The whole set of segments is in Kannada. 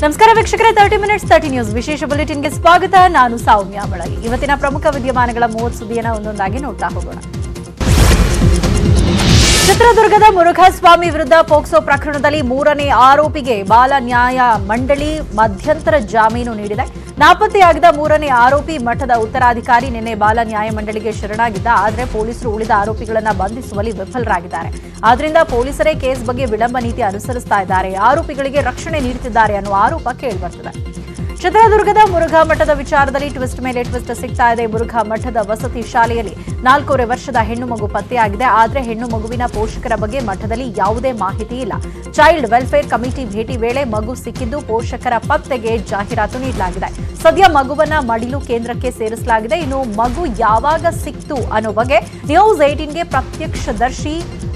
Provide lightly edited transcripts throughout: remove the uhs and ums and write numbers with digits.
ನಮಸ್ಕಾರ ವೀಕ್ಷಕರೇ, 30 ಮಿನಿಟ್ಸ್ 30 ನ್ಯೂಸ್ ವಿಶೇಷ ಬುಲೆಟಿನ್ಗೆ ಸ್ವಾಗತ. ನಾನು ಸೌಮ್ಯ ಮಳಗಿ. ಇವತ್ತಿನ ಪ್ರಮುಖ ವಿದ್ಯಮಾನಗಳ 30 ಸುದ್ದಿಯನ್ನು ಒಂದೊಂದಾಗಿ ನೋಡ್ತಾ ಹೋಗೋಣ. ಚಿತ್ರದುರ್ಗದ ಮುರುಘಾಸ್ವಾಮಿ ವಿರುದ್ಧ ಪೋಕ್ಸೋ ಪ್ರಕರಣದಲ್ಲಿ 3ನೇ ಆರೋಪಿಗೆ ಬಾಲ ನ್ಯಾಯ ಮಂಡಳಿ ಮಧ್ಯಂತರ ಜಾಮೀನು ನೀಡಿದೆ. ನಾಪತ್ತೆಯಾಗಿದ್ದ 3ನೇ ಆರೋಪಿ ಮಠದ ಉತ್ತರಾಧಿಕಾರಿ ನಿನ್ನೆ ಬಾಲ ನ್ಯಾಯ ಮಂಡಳಿಗೆ ಶರಣಾಗಿದ್ದ. ಆದರೆ ಪೊಲೀಸರು ಉಳಿದ ಆರೋಪಿಗಳನ್ನು ಬಂಧಿಸುವಲ್ಲಿ ವಿಫಲರಾಗಿದ್ದಾರೆ. ಆದ್ರಿಂದ ಪೊಲೀಸರೇ ಕೇಸ್ ಬಗ್ಗೆ ವಿಳಂಬ ನೀತಿ ಅನುಸರಿಸ್ತಾ ಇದ್ದಾರೆ. ಆರೋಪಿಗಳಿಗೆ ರಕ್ಷಣೆ ನೀಡುತ್ತಿದ್ದಾರೆ ಅನ್ನುವ ಆರೋಪ ಕೇಳಿಬರುತ್ತದೆ. ಚಿತ್ರದುರ್ಗದ ಮುರುಘಾ ಮಠದ ವಿಚಾರದಲ್ಲಿ ಟ್ವಿಸ್ಟ್ ಮೇಲೆ ಟ್ವಿಸ್ಟ್ ಸಿಗ್ತಾ ಇದೆ. ಮುರುಘಾ ಮಠದ ವಸತಿ ಶಾಲೆಯಲ್ಲಿ 4.5 ವರ್ಷದ ಹೆಣ್ಣು ಮಗು ಪತ್ತೆಯಾಗಿದೆ. ಆದರೆ ಹೆಣ್ಣು ಮಗುವಿನ ಪೋಷಕರ ಬಗ್ಗೆ ಮಠದಲ್ಲಿ ಯಾವುದೇ ಮಾಹಿತಿ ಇಲ್ಲ. ಚೈಲ್ಡ್ ವೆಲ್ಫೇರ್ ಕಮಿಟಿ ಭೇಟಿ ವೇಳೆ ಮಗು ಸಿಕ್ಕಿದ್ದು ಪೋಷಕರ ಪತ್ತೆಗೆ ಜಾಹೀರಾತು ನೀಡಲಾಗಿದೆ. ಸದ್ಯ ಮಗುವನ್ನ ಮಡಿಲು ಕೇಂದ್ರಕ್ಕೆ ಸೇರಿಸಲಾಗಿದೆ. ಇನ್ನು ಮಗು ಯಾವಾಗ ಸಿಕ್ತು ಅನ್ನೋ ಬಗ್ಗೆ ನ್ಯೂಸ್ 18ಗೆ ಪ್ರತ್ಯಕ್ಷದರ್ಶಿ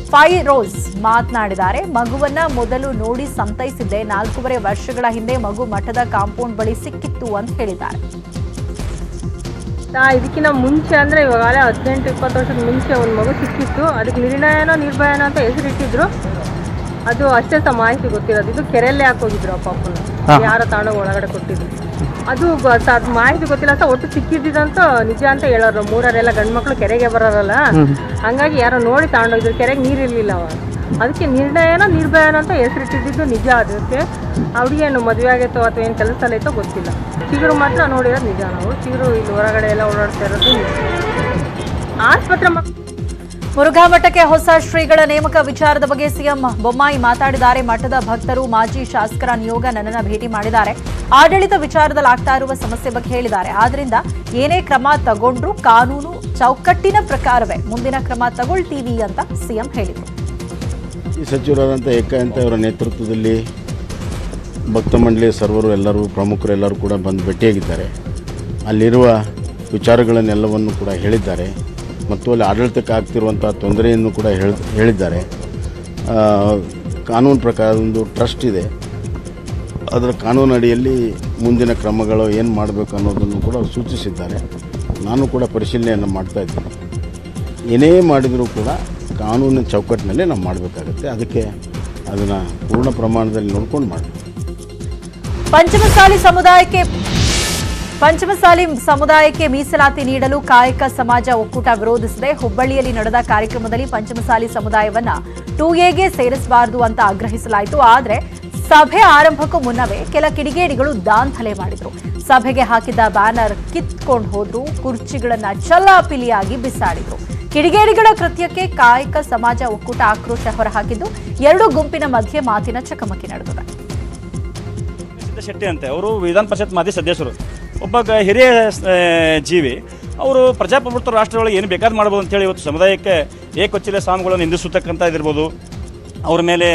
ಫೈರೋಜ್ ಮಾತನಾಡಿದ್ದಾರೆ. ಮಗುವನ್ನ ಮೊದಲು ನೋಡಿ ಸಂತೈಸಿದ್ದೆ. 4.5 ವರ್ಷಗಳ ಹಿಂದೆ ಮಗು ಮಠದ ಕಾಂಪೌಂಡ್ ಬಳಿ ಸಿಕ್ಕಿತ್ತು ಅಂತ ಹೇಳಿದ್ದಾರೆ. ಇದಕ್ಕಿಂತ ಮುಂಚೆ ಅಂದ್ರೆ ಇವಾಗಲೇ 18-20 ವರ್ಷದ ಮುಂಚೆ ಒಂದು ಮಗು ಸಿಕ್ಕಿತ್ತು. ಅದಕ್ಕೆ ನಿರ್ಭಯನೋ ಅಂತ ಹೆಸರಿಟ್ಟಿದ್ರು. ಅದು ಅಷ್ಟೇ ಸಹ ಮಾಹಿತಿ ಗೊತ್ತಿರೋದು. ಇದು ಕೆರೆಯಲ್ಲೇ ಹಾಕೋಗಿದ್ರು ಆ ಪಾಪನ, ಯಾರ ತಾಂಡ ಒಳಗಡೆ ಕೊಟ್ಟಿದ್ರು. ಅದು ಮಾಹಿತಿ ಗೊತ್ತಿಲ್ಲ ಸಹ. ಒಟ್ಟು ಸಿಕ್ಕಿದ್ದಂತ ನಿಜ ಅಂತ ಹೇಳೋರು. ಮೂರರೆಲ್ಲ ಗಂಡು ಮಕ್ಕಳು ಕೆರೆಗೆ ಬರೋರಲ್ಲ, ಹಂಗಾಗಿ ಯಾರೋ ನೋಡಿ ತಗೊಂಡೋಗಿದ್ರು. ಕೆರೆಗೆ ನೀರಿರ್ಲಿಲ್ಲ ಅವಾಗ. ಅದಕ್ಕೆ ನಿರ್ಭಯನೋ ಅಂತ ಹೆಸರಿಟ್ಟಿದ್ದು ನಿಜ. ಅದಕ್ಕೆ ಅವ್ರಿಗೇನು ಮದುವೆ ಆಗೈತೋ ಅಥವಾ ಏನು ಕೆಲಸದಲ್ಲಿ ಐತೋ ಗೊತ್ತಿಲ್ಲ. ಚಿಗುರು ಮಾತ್ರ ನೋಡಿರೋದು ನಿಜ. ನಾವು ಚಿಗುರು ಇಲ್ಲಿ ಹೊರಗಡೆ ಎಲ್ಲ ಓಡಾಡ್ತಾ ಇರೋದು ಆಸ್ಪತ್ರೆ. ಮುರುಘಾ ಮಠಕ್ಕೆ ಹೊಸ ಶ್ರೀಗಳ ನೇಮಕ ವಿಚಾರದ ಬಗ್ಗೆ ಸಿಎಂ ಬೊಮ್ಮಾಯಿ ಮಾತಾಡಿದ್ದಾರೆ. ಮಠದ ಭಕ್ತರು ಮಾಜಿ ಶಾಸಕರ ನಿಯೋಗ ನನ್ನನ್ನು ಭೇಟಿ ಮಾಡಿದ್ದಾರೆ. ಆಡಳಿತ ವಿಚಾರದಲ್ಲಿ ಆಗ್ತಾ ಇರುವ ಸಮಸ್ಯೆ ಬಗ್ಗೆ ಹೇಳಿದ್ದಾರೆ. ಆದ್ರಿಂದ ಏನೇ ಕ್ರಮ ತಗೊಂಡ್ರು ಕಾನೂನು ಚೌಕಟ್ಟಿನ ಪ್ರಕಾರವೇ ಮುಂದಿನ ಕ್ರಮ ತಗೊಳ್ತೀವಿ ಅಂತ ಸಿಎಂ ಹೇಳಿದರು. ಈ ಸಚಿವರಾದಂಥ ಏಕಾಂತ ಅವರ ನೇತೃತ್ವದಲ್ಲಿ ಭಕ್ತ ಮಂಡಳಿಯ ಸರ್ವರು ಎಲ್ಲರೂ ಪ್ರಮುಖರೆಲ್ಲರೂ ಕೂಡ ಬಂದು ಭೇಟಿಯಾಗಿದ್ದಾರೆ. ಅಲ್ಲಿರುವ ವಿಚಾರಗಳನ್ನೆಲ್ಲವನ್ನು ಕೂಡ ಹೇಳಿದ್ದಾರೆ ಮತ್ತು ಅಲ್ಲಿ ಆಡಳಿತಕ್ಕೆ ಆಗ್ತಿರುವಂಥ ತೊಂದರೆಯನ್ನು ಕೂಡ ಹೇಳಿದ್ದಾರೆ. ಕಾನೂನು ಪ್ರಕಾರ ಒಂದು ಟ್ರಸ್ಟ್ ಇದೆ. ಅದರ ಕಾನೂನು ಅಡಿಯಲ್ಲಿ ಮುಂದಿನ ಕ್ರಮಗಳು ಏನು ಮಾಡಬೇಕು ಅನ್ನೋದನ್ನು ಕೂಡ ಸೂಚಿಸಿದ್ದಾರೆ. ನಾನು ಕೂಡ ಪರಿಶೀಲನೆಯನ್ನು ಮಾಡ್ತಾಯಿದ್ದೀನಿ. ಏನೇ ಮಾಡಿದರೂ ಕೂಡ ಕಾನೂನಿನ ಚೌಕಟ್ಟಿನಲ್ಲೇ ನಾವು ಮಾಡಬೇಕಾಗುತ್ತೆ. ಅದಕ್ಕೆ ಅದನ್ನು ಪೂರ್ಣ ಪ್ರಮಾಣದಲ್ಲಿ ನೋಡ್ಕೊಂಡು ಮಾಡಬೇಕು. ಪಂಚಮಸಾಲಿ ಸಮುದಾಯಕ್ಕೆ ಮೀಸಲಾತಿ ನೀಡಲು ಕಾಯಕ ಸಮಾಜ ಒಕ್ಕೂಟ ವಿರೋಧಿಸಿದೆ. ಹುಬ್ಬಳ್ಳಿಯಲ್ಲಿ ನಡೆದ ಕಾರ್ಯಕ್ರಮದಲ್ಲಿ ಪಂಚಮಸಾಲಿ ಸಮುದಾಯವನ್ನ 2Aಗೆ ಸೇರಿಸಬಾರದು ಅಂತ ಆಗ್ರಹಿಸಲಾಯಿತು. ಆದರೆ ಸಭೆ ಆರಂಭಕ್ಕೂ ಮುನ್ನವೇ ಕೆಲ ಕಿಡಿಗೇಡಿಗಳು ದಾಂಧಲೆ ಮಾಡಿದ್ರು. ಸಭೆಗೆ ಹಾಕಿದ್ದ ಬ್ಯಾನರ್ ಕಿತ್ಕೊಂಡು ಹೋದ್ರು. ಕುರ್ಚಿಗಳನ್ನ ಚಲ್ಲಾಪಿಲಿಯಾಗಿ ಬಿಸಾಡಿದ್ರು. ಕಿಡಿಗೇಡಿಗಳ ಕೃತ್ಯಕ್ಕೆ ಕಾಯಕ ಸಮಾಜ ಒಕ್ಕೂಟ ಆಕ್ರೋಶ ಹೊರಹಾಕಿದ್ದು ಎರಡು ಗುಂಪಿನ ಮಧ್ಯೆ ಮಾತಿನ ಚಕಮಕಿ ನಡೆದಿದೆ. ಶೆಟ್ಟಿ ಅಂತೆ ಅವರು ವಿಧಾನ ಪರಿಷತ್ ಮಾಜಿ ಸದಸ್ಯರು, ಒಬ್ಬ ಹಿರಿಯ ಜೀವಿ. ಅವರು ಪ್ರಜಾಪ್ರಭುತ್ವ ರಾಷ್ಟ್ರದೊಳಗೆ ಏನು ಬೇಕಾದ್ರೂ ಮಾಡ್ಬೋದು ಅಂತೇಳಿ ಇವತ್ತು ಸಮುದಾಯಕ್ಕೆ ಏಕೊಚ್ಚಿಲೆ ಸ್ವಾಮಿಗಳನ್ನು ನಿಂದಿಸುತ್ತಕ್ಕಂಥ ಇದಿರ್ಬೋದು. ಅವ್ರ ಮೇಲೆ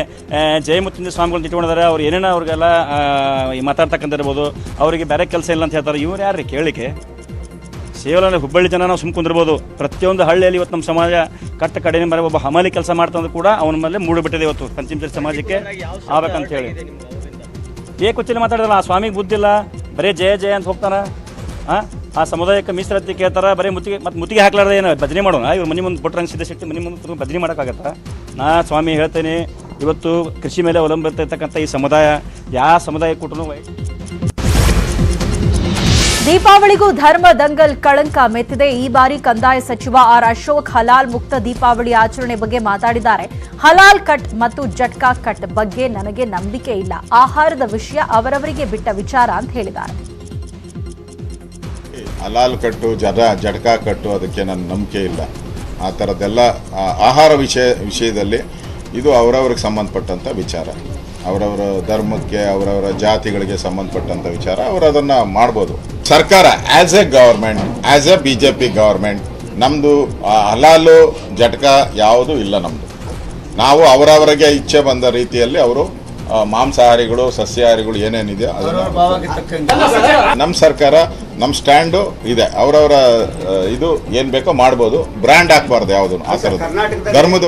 ಜಯಮುತ್ತಿನ ಸ್ವಾಮಿಗಳನ್ನ ಇಟ್ಕೊಂಡಿದ್ದಾರೆ. ಅವ್ರು ಏನೇನೋ ಅವ್ರಿಗೆಲ್ಲ ಮಾತಾಡ್ತಕ್ಕಂಥ ಇರ್ಬೋದು. ಅವರಿಗೆ ಬೇರೆ ಕೆಲಸ ಇಲ್ಲ ಅಂತ ಹೇಳ್ತಾರೆ. ಇವ್ರು ಯಾರು ಕೇಳಲಿಕ್ಕೆ? ಸೇವಲ ಹುಬ್ಬಳ್ಳಿ ಜನ ನಾವು ಸುಮ್ಮ ಕುಂದಿರ್ಬೋದು. ಪ್ರತಿಯೊಂದು ಹಳ್ಳಿಯಲ್ಲಿ ಇವತ್ತು ನಮ್ಮ ಸಮಾಜ ಕಟ್ಟ ಕಡೆಯ ಮರೆ ಒಬ್ಬ ಹಮಾಲಿ ಕೆಲಸ ಮಾಡ್ತಂದ್ರೂ ಕೂಡ ಅವನ ಮೇಲೆ ಮೂಡಿಬಿಟ್ಟಿದೆ. ಇವತ್ತು ಪಂಚಮಸಾಲಿ ಸಮಾಜಕ್ಕೆ ಆಗ್ಬೇಕಂತ ಹೇಳಿ ಏಕೊಚ್ಚಿಲೆ ಮಾತಾಡಿದ್ರಲ್ಲ. ಆ ಸ್ವಾಮಿಗೆ ಬುದ್ಧಿಲ್ಲ, ಬರೀ ಜಯ ಜಯ ಅಂತ ಹೋಗ್ತಾನ. ಆ ಸಮುದಾಯಕ್ಕೆ ಮೀಸಲಾತಿ ಕೇಳ್ತಾರ. ಬರೀ ಮುತ್ತಿಗೆ ಹಾಕ್ಲಾರ್ದ ಏನು ಭಜನೆ ಮಾಡೋಣ? ಇವ್ರು ಮನೆ ಮುಂದೆ ಕೊಟ್ಟರೆ ಅನಿಸಿದ ಶೆಟ್ಟಿ ಮನೆ ಮುಂದೆ ಭಜನೆ ಮಾಡೋಕ್ಕಾಗತ್ತಾ? ನಾ ಸ್ವಾಮಿ ಹೇಳ್ತೇನೆ, ಇವತ್ತು ಕೃಷಿ ಮೇಲೆ ಅವಲಂಬಿತಕ್ಕಂಥ ಈ ಸಮುದಾಯ ಯಾವ ಸಮುದಾಯ ಕೊಟ್ಟರು. ದೀಪಾವಳಿಗೂ ಧರ್ಮ ದಂಗಲ್ ಕಳಂಕ ಮೆತ್ತಿದೆ. ಈ ಬಾರಿ ಕಂದಾಯ ಸಚಿವ ಆರ್ ಅಶೋಕ್ ಹಲಾಲ್ ಮುಕ್ತ ದೀಪಾವಳಿ ಆಚರಣೆ ಬಗ್ಗೆ ಮಾತಾಡಿದ್ದಾರೆ. ಹಲಾಲ್ ಕಟ್ ಮತ್ತು ಜಟ್ಕಾ ಕಟ್ ಬಗ್ಗೆ ನನಗೆ ನಂಬಿಕೆ ಇಲ್ಲ. ಆಹಾರದ ವಿಷಯ ಅವರವರಿಗೆ ಬಿಟ್ಟ ವಿಚಾರ ಅಂತ ಹೇಳಿದ್ದಾರೆ. ಹಲಾಲ್ ಕಟ್ಟು ಜಡ್ಕಾ ಕಟ್ಟು ಅದಕ್ಕೆ ನನ್ನ ನಂಬಿಕೆ ಇಲ್ಲ. ಆ ಥರದ್ದೆಲ್ಲ ಆಹಾರ ವಿಷಯದಲ್ಲಿ ಇದು ಅವರವ್ರಿಗೆ ಸಂಬಂಧಪಟ್ಟಂಥ ವಿಚಾರ. ಅವರವರ ಧರ್ಮಕ್ಕೆ ಅವರವರ ಜಾತಿಗಳಿಗೆ ಸಂಬಂಧಪಟ್ಟಂಥ ವಿಚಾರ. ಅವರು ಅದನ್ನು ಮಾಡ್ಬೋದು. ಸರ್ಕಾರ as A government, as A BJP government, ನಮ್ಮದು ಹಲಾಲು ಜಟ್ಕಾ ಯಾವುದೂ ಇಲ್ಲ. ನಮ್ಮದು ನಾವು ಅವರವರಿಗೆ ಇಚ್ಛೆ ಬಂದ ರೀತಿಯಲ್ಲಿ ಅವರು ಮಾಂಸಾಹಾರಿಗಳು ಸಸ್ಯಾಹಾರಿಗಳು ಏನೇನಿದೆಯೋ ಅದನ್ನು ನಮ್ಮ ಸರ್ಕಾರ ನಮ್ಮ ಸ್ಟ್ಯಾಂಡು ಇದೆ. ಅವರವರ ಇದು ಏನು ಬೇಕೋ ಮಾಡ್ಬೋದು. ಬ್ರ್ಯಾಂಡ್ ಹಾಕ್ಬಾರ್ದು ಯಾವುದನ್ನು ಆ ಥರದ್ದು ಧರ್ಮದ.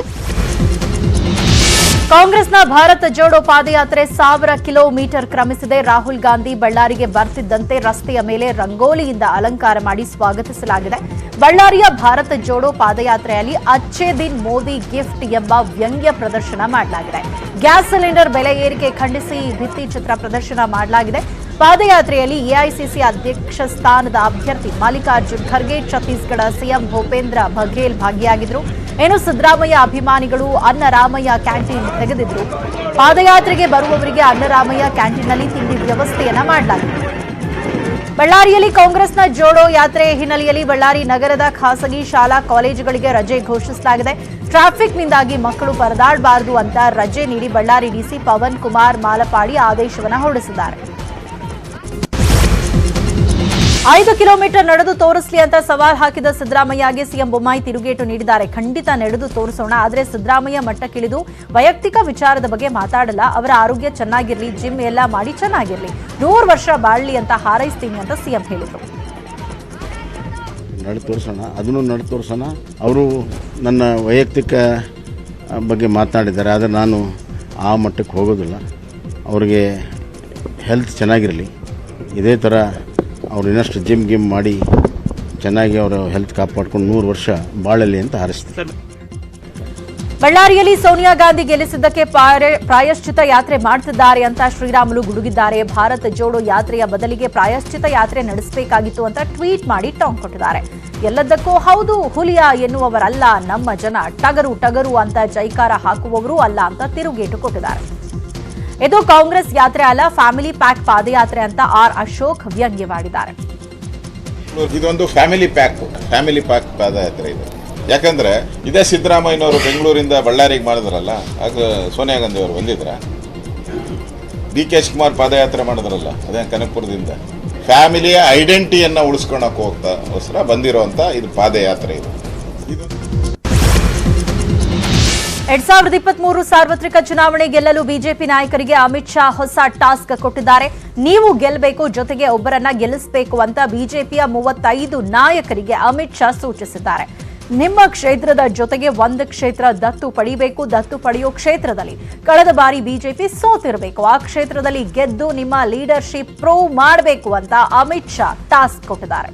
ಕಾಂಗ್ರೆಸ್ನ ಭಾರತ್ ಜೋಡೋ ಪಾದಯಾತ್ರೆ 1000 ಕಿಲೋಮೀಟರ್ ಕ್ರಮಿಸಿದೆ. ರಾಹುಲ್ ಗಾಂಧಿ ಬಳ್ಳಾರಿಗೆ ಬರ್ತಿದ್ದಂತೆ ರಸ್ತೆಯ ಮೇಲೆ ರಂಗೋಲಿಯಿಂದ ಅಲಂಕಾರ ಮಾಡಿ ಸ್ವಾಗತಿಸಲಾಗಿದೆ. ಬಳ್ಳಾರಿಯ ಭಾರತ್ ಜೋಡೋ ಪಾದಯಾತ್ರೆಯಲ್ಲಿ ಅಚ್ಚೇ ದಿನ್ ಮೋದಿ ಗಿಫ್ಟ್ ಎಂಬ ವ್ಯಂಗ್ಯ ಪ್ರದರ್ಶನ ಮಾಡಲಾಗಿದೆ. ಗ್ಯಾಸ್ ಸಿಲಿಂಡರ್ ಬೆಲೆ ಏರಿಕೆ ಖಂಡಿಸಿ ಭಿತ್ತಿ ಚಿತ್ರ ಪ್ರದರ್ಶನ ಮಾಡಲಾಗಿದೆ. ಪಾದಯಾತ್ರೆಯಲ್ಲಿ ಎಐಸಿಸಿ ಅಧ್ಯಕ್ಷ ಸ್ಥಾನದ ಅಭ್ಯರ್ಥಿ ಮಲ್ಲಿಕಾರ್ಜುನ್ ಖರ್ಗೆ, ಛತ್ತೀಸ್ಗಢ ಸಿಎಂ ಭೂಪೇಂದ್ರ ಬಘೇಲ್ ಭಾಗಿಯಾಗಿದ್ದರು. ಇನ್ನು ಸಿದ್ದರಾಮಯ್ಯ ಅಭಿಮಾನಿಗಳು ಅನ್ನರಾಮಯ್ಯ ಕ್ಯಾಂಟೀನ್ ತೆಗೆದಿದ್ರು. ಪಾದಯಾತ್ರೆಗೆ ಬರುವವರಿಗೆ ಅನ್ನರಾಮಯ್ಯ ಕ್ಯಾಂಟೀನ್ನಲ್ಲಿ ತಿಂಡಿ ವ್ಯವಸ್ಥೆಯನ್ನ ಮಾಡಲಾಗಿದೆ. ಬಳ್ಳಾರಿಯಲ್ಲಿ ಕಾಂಗ್ರೆಸ್ನ ಜೋಡೋ ಯಾತ್ರೆ ಹಿನ್ನೆಲೆಯಲ್ಲಿ ಬಳ್ಳಾರಿ ನಗರದ ಖಾಸಗಿ ಶಾಲಾ ಕಾಲೇಜುಗಳಿಗೆ ರಜೆ ಘೋಷಿಸಲಾಗಿದೆ. ಟ್ರಾಫಿಕ್ನಿಂದಾಗಿ ಮಕ್ಕಳು ಪರದಾಡಬಾರದು ಅಂತ ರಜೆ ನೀಡಿ ಬಳ್ಳಾರಿ ಡಿಸಿ ಪವನ್ ಕುಮಾರ್ ಮಾಲಪಾಡಿ ಆದೇಶವನ್ನು ಹೊರಡಿಸಿದ್ದಾರೆ. 5 ಕಿಲೋಮೀಟರ್ ನಡೆದು ತೋರಿಸಲಿ ಅಂತ ಸವಾಲ್ ಹಾಕಿದ ಸಿದ್ದರಾಮಯ್ಯಗೆ ಸಿಎಂ ಬೊಮ್ಮಾಯಿ ತಿರುಗೇಟು ನೀಡಿದ್ದಾರೆ. ಖಂಡಿತ ನಡೆದು ತೋರಿಸೋಣ, ಆದರೆ ಸಿದ್ದರಾಮಯ್ಯ ಮಟ್ಟಕ್ಕಿಳಿದು ವೈಯಕ್ತಿಕ ವಿಚಾರದ ಬಗ್ಗೆ ಮಾತಾಡಲ್ಲ. ಅವರ ಆರೋಗ್ಯ ಚೆನ್ನಾಗಿರ್ಲಿ, ಜಿಮ್ ಎಲ್ಲ ಮಾಡಿ ಚೆನ್ನಾಗಿರ್ಲಿ, 100 ವರ್ಷ ಬಾಳ್ಲಿ ಅಂತ ಹಾರೈಸ್ತೀನಿ ಅಂತ ಸಿಎಂ ಹೇಳಿದರು. ನಡೆದು ತೋರಿಸೋಣ, ಅದನ್ನು ನಡೆದು ತೋರಿಸೋಣ. ಅವರು ನನ್ನ ವೈಯಕ್ತಿಕ ಬಗ್ಗೆ ಮಾತನಾಡಿದ್ದಾರೆ, ಆದರೆ ನಾನು ಆ ಮಟ್ಟಕ್ಕೆ ಹೋಗೋದಿಲ್ಲ. ಅವರಿಗೆ ಹೆಲ್ತ್ ಚೆನ್ನಾಗಿರಲಿ, ಇದೇ ಥರ ಅವ್ರು ಇನ್ನಷ್ಟು ಜಿಮ್ ಮಾಡಿ ಚೆನ್ನಾಗಿ ಅವರ ಹೆಲ್ತ್ ಕಾಪಾಡ್ಕೊಂಡು 100 ವರ್ಷ ಬಾಳಲಿ ಅಂತ ಹಾರೈಸ್ತಾರೆ. ಬಳ್ಳಾರಿಯಲ್ಲಿ ಸೋನಿಯಾ ಗಾಂಧಿ ಗೆಲ್ಲಿಸಿದ್ದಕ್ಕೆ ಪ್ರಾಯಶ್ಚಿತ ಯಾತ್ರೆ ಮಾಡ್ತಿದ್ದಾರೆ ಅಂತ ಶ್ರೀರಾಮುಲು ಗುಡುಗಿದ್ದಾರೆ. ಭಾರತ್ ಜೋಡೋ ಯಾತ್ರೆಯ ಬದಲಿಗೆ ಪ್ರಾಯಶ್ಚಿತ ಯಾತ್ರೆ ನಡೆಸಬೇಕಾಗಿತ್ತು ಅಂತ ಟ್ವೀಟ್ ಮಾಡಿ ಟಾಂಗ್ ಕೊಟ್ಟಿದ್ದಾರೆ. ಎಲ್ಲದಕ್ಕೂ ಹೌದು ಹುಲಿಯ ಎನ್ನುವವರಲ್ಲ ನಮ್ಮ ಜನ, ಟಗರು ಟಗರು ಅಂತ ಜೈಕಾರ ಹಾಕುವವರು ಅಲ್ಲ ಅಂತ ತಿರುಗೇಟು ಕೊಟ್ಟಿದ್ದಾರೆ. ಇದು ಕಾಂಗ್ರೆಸ್ ಯಾತ್ರೆ ಅಲ್ಲ, ಫ್ಯಾಮಿಲಿ ಪ್ಯಾಕ್ ಪಾದಯಾತ್ರೆ ಅಂತ ಆರ್ ಅಶೋಕ್ ವ್ಯಂಗ್ಯವಾಡಿದ್ದಾರೆ. ಇದೊಂದು ಫ್ಯಾಮಿಲಿ ಪ್ಯಾಕ್ ಪಾದಯಾತ್ರೆ ಇದು. ಯಾಕಂದ್ರೆ ಇದೇ ಸಿದ್ದರಾಮಯ್ಯನವರು ಬೆಂಗಳೂರಿಂದ ಬಳ್ಳಾರಿಗೆ ಮಾಡಿದ್ರಲ್ಲ, ಆಗ ಸೋನಿಯಾ ಗಾಂಧಿ ಅವರು ಬಂದಿದ್ರ. DK ಶಿವಕುಮಾರ್ ಪಾದಯಾತ್ರೆ ಮಾಡಿದ್ರಲ್ಲ, ಅದೇ ಕನಕಪುರದಿಂದ. ಫ್ಯಾಮಿಲಿಯ ಐಡೆಂಟಿಟಿಯನ್ನ ಉಳಿಸ್ಕೊಳಕ್ಕೋಸ್ಕರ ಬಂದಿರುವಂತ ಇದು ಪಾದಯಾತ್ರೆ ಇದು. 2023 ಸಾರ್ವತ್ರಿಕ ಚುನಾವಣೆ ಗೆಲ್ಲಲು ಬಿಜೆಪಿ ನಾಯಕರಿಗೆ ಅಮಿತ್ ಶಾ ಹೊಸ ಟಾಸ್ಕ್ ಕೊಟ್ಟಿದ್ದಾರೆ. ನೀವು ಗೆಲ್ಲಬೇಕು, ಜೊತೆಗೆ ಒಬ್ಬರನ್ನ ಗೆಲ್ಲಿಸಬೇಕು ಅಂತ ಬಿಜೆಪಿಯ 35 ನಾಯಕರಿಗೆ ಅಮಿತ್ ಶಾ ಸೂಚಿಸಿದ್ದಾರೆ. ನಿಮ್ಮ ಕ್ಷೇತ್ರದ ಜೊತೆಗೆ ಒಂದು ಕ್ಷೇತ್ರ ದತ್ತು ಪಡಿಬೇಕು. ದತ್ತು ಪಡೆಯೋ ಕ್ಷೇತ್ರದಲ್ಲಿ ಕಳೆದ ಬಾರಿ ಬಿಜೆಪಿ ಸೋತಿರಬೇಕು. ಆ ಕ್ಷೇತ್ರದಲ್ಲಿ ಗೆದ್ದು ನಿಮ್ಮ ಲೀಡರ್ಶಿಪ್ ಪ್ರೂವ್ ಮಾಡಬೇಕು ಅಂತ ಅಮಿತ್ ಶಾ ಟಾಸ್ಕ್ ಕೊಟ್ಟಿದ್ದಾರೆ.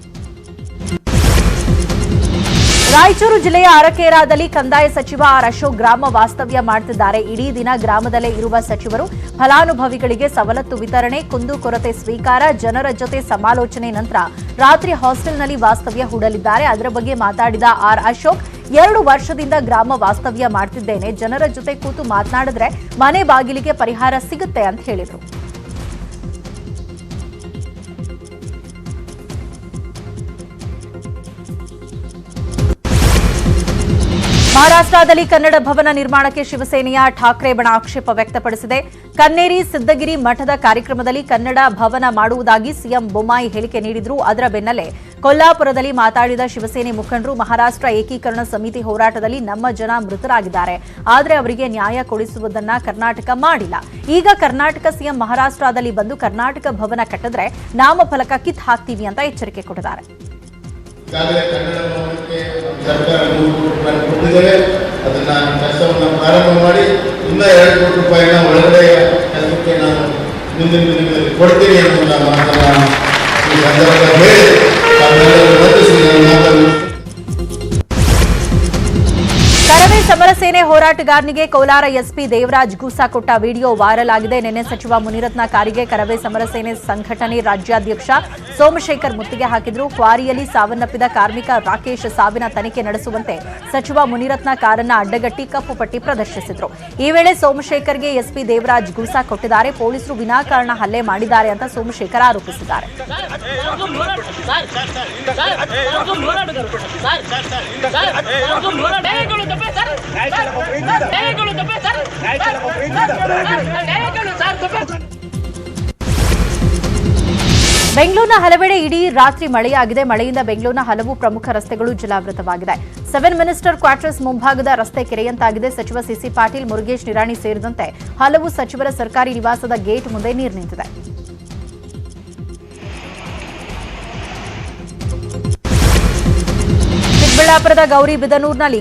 ರಾಯಚೂರು ಜಿಲ್ಲೆಯ ಅರಕೇರಾದಲ್ಲಿ ಕಂದಾಯ ಸಚಿವ ಆರ್ ಅಶೋಕ್ ಗ್ರಾಮ ವಾಸ್ತವ್ಯ ಮಾಡುತ್ತಿದ್ದಾರೆ. ಇಡೀ ದಿನ ಗ್ರಾಮದಲ್ಲೇ ಇರುವ ಸಚಿವರು ಫಲಾನುಭವಿಗಳಿಗೆ ಸವಲತ್ತು ವಿತರಣೆ, ಕುಂದುಕೊರತೆ ಸ್ವೀಕಾರ, ಜನರ ಜೊತೆ ಸಮಾಲೋಚನೆ ನಂತರ ರಾತ್ರಿ ಹಾಸ್ಟೆಲ್ನಲ್ಲಿ ವಾಸ್ತವ್ಯ ಹೂಡಲಿದ್ದಾರೆ. ಅದರ ಬಗ್ಗೆ ಮಾತಾಡಿದ ಆರ್ ಅಶೋಕ್, 2 ವರ್ಷದಿಂದ ಗ್ರಾಮ ವಾಸ್ತವ್ಯ ಮಾಡ್ತಿದ್ದೇನೆ, ಜನರ ಜೊತೆ ಕೂತು ಮಾತನಾಡಿದ್ರೆ ಮನೆ ಬಾಗಿಲಿಗೆ ಪರಿಹಾರ ಸಿಗುತ್ತೆ ಅಂತ ಹೇಳಿದರು. ಮಹಾರಾಷ್ಟ್ರದಲ್ಲಿ ಕನ್ನಡ ಭವನ ನಿರ್ಮಾಣಕ್ಕೆ ಶಿವಸೇನೆಯ ಠಾಕ್ರೆ ಬಣ ಆಕ್ಷೇಪ ವ್ಯಕ್ತಪಡಿಸಿದೆ. ಕನ್ನೇರಿ ಸಿದ್ದಗಿರಿ ಮಠದ ಕಾರ್ಯಕ್ರಮದಲ್ಲಿ ಕನ್ನಡ ಭವನ ಮಾಡುವುದಾಗಿ ಸಿಎಂ ಬೊಮ್ಮಾಯಿ ಹೇಳಿಕೆ ನೀಡಿದ್ರು. ಅದರ ಬೆನ್ನಲ್ಲೇ ಕೊಲ್ಲಾಪುರದಲ್ಲಿ ಮಾತಾಡಿದ ಶಿವಸೇನೆ ಮುಖಂಡರು, ಮಹಾರಾಷ್ಟ್ರ ಏಕೀಕರಣ ಸಮಿತಿ ಹೋರಾಟದಲ್ಲಿ ನಮ್ಮ ಜನ ಮೃತರಾಗಿದ್ದಾರೆ, ಆದರೆ ಅವರಿಗೆ ನ್ಯಾಯ ಕೊಡಿಸುವುದನ್ನ ಕರ್ನಾಟಕ ಮಾಡಿಲ್ಲ. ಈಗ ಕರ್ನಾಟಕ ಸಿಎಂ ಮಹಾರಾಷ್ಟ್ರದಲ್ಲಿ ಬಂದು ಕರ್ನಾಟಕ ಭವನ ಕಟ್ಟಿದ್ರೆ ನಾಮಫಲಕ ಕಿತ್ ಹಾಕ್ತೀವಿ ಅಂತ ಎಚ್ಚರಿಕೆ ಕೊಟ್ಟಿದ್ದಾರೆ. ಈಗಾಗಲೇ ಕನ್ನಡ ಭವನಕ್ಕೆ ಸರ್ಕಾರ 3 ಕೋಟಿ ರೂಪಾಯಿ ಕೊಟ್ಟಿದ್ದೇವೆ. ಅದನ್ನ ಕೆಲಸವನ್ನು ಪ್ರಾರಂಭ ಮಾಡಿ ಇನ್ನೂ 2 ಕೋಟಿ ರೂಪಾಯಿನ ಒಳಗಡೆ ಕೆಲಸಕ್ಕೆ ನಾನು ಮುಂದಿನ ದಿನಗಳಲ್ಲಿ ಕೊಡ್ತೀನಿ ಅನ್ನೋದನ್ನ ಮಾತನ್ನ ಈ ಸಂದರ್ಭದಲ್ಲಿ ಹೇಳಿ ತಾವೆಲ್ಲರೂ ವಂದಿಸಿ ನಾನು ಮಾತನ್ನು ಕರವೇ ಸಮರ ಸೇನೆ ಹೋರಾಟಗಾರನಿಗೆ ಕೋಲಾರ ಎಸ್ಪಿ ದೇವರಾಜ್ ಗೂಸಾ ಕೊಟ್ಟ ವಿಡಿಯೋ ವೈರಲ್ ಆಗಿದೆ. ನಿನ್ನೆ ಸಚಿವ ಮುನಿರತ್ನ ಕಾರಿಗೆ ಕರವೇ ಸಮರ ಸೇನೆ ಸಂಘಟನೆ ರಾಜ್ಯಾಧ್ಯಕ್ಷ ಸೋಮಶೇಖರ್ ಮುತ್ತಿಗೆ ಹಾಕಿದ್ರು. ಕ್ವಾರಿಯಲ್ಲಿ ಸಾವನ್ನಪ್ಪಿದ ಕಾರ್ಮಿಕ ರಾಕೇಶ್ ಸಾವಿನ ತನಿಖೆ ನಡೆಸುವಂತೆ ಸಚಿವ ಮುನಿರತ್ನ ಕಾರನ್ನ ಅಡ್ಡಗಟ್ಟಿ ಕಪ್ಪು ಪಟ್ಟಿ ಪ್ರದರ್ಶಿಸಿದ್ರು. ಈ ವೇಳೆ ಸೋಮಶೇಖರ್ಗೆ ಎಸ್ಪಿ ದೇವರಾಜ್ ಗೂಸಾ ಕೊಟ್ಟಿದ್ದಾರೆ. ಪೊಲೀಸರು ವಿನಾಕಾರಣ ಹಲ್ಲೆ ಮಾಡಿದ್ದಾರೆ ಅಂತ ಸೋಮಶೇಖರ್ ಆರೋಪಿಸಿದ್ದಾರೆ. ಬೆಂಗಳೂರಿನ ಹಲವೆಡೆ ಇಡೀ ರಾತ್ರಿ ಮಳೆಯಾಗಿದೆ. ಮಳೆಯಿಂದ ಬೆಂಗಳೂರಿನ ಹಲವು ಪ್ರಮುಖ ರಸ್ತೆಗಳು ಜಲಾವೃತವಾಗಿದೆ. 7 ಮಿನಿಸ್ಟರ್ ಕ್ವಾರ್ಟರ್ಸ್ ಮುಂಭಾಗದ ರಸ್ತೆ ಕೆರೆಯಂತಾಗಿದೆ. ಸಚಿವ ಸಿಸಿ ಪಾಟೀಲ್, ಮುರುಗೇಶ್ ನಿರಾಣಿ ಸೇರಿದಂತೆ ಹಲವು ಸಚಿವರ ಸರ್ಕಾರಿ ನಿವಾಸದ ಗೇಟ್ ಮುಂದೆ ನೀರು ನಿಂತಿದೆ. ಚಿಕ್ಕಬಳ್ಳಾಪುರದ ಗೌರಿಬಿದನೂರಿನಲ್ಲಿ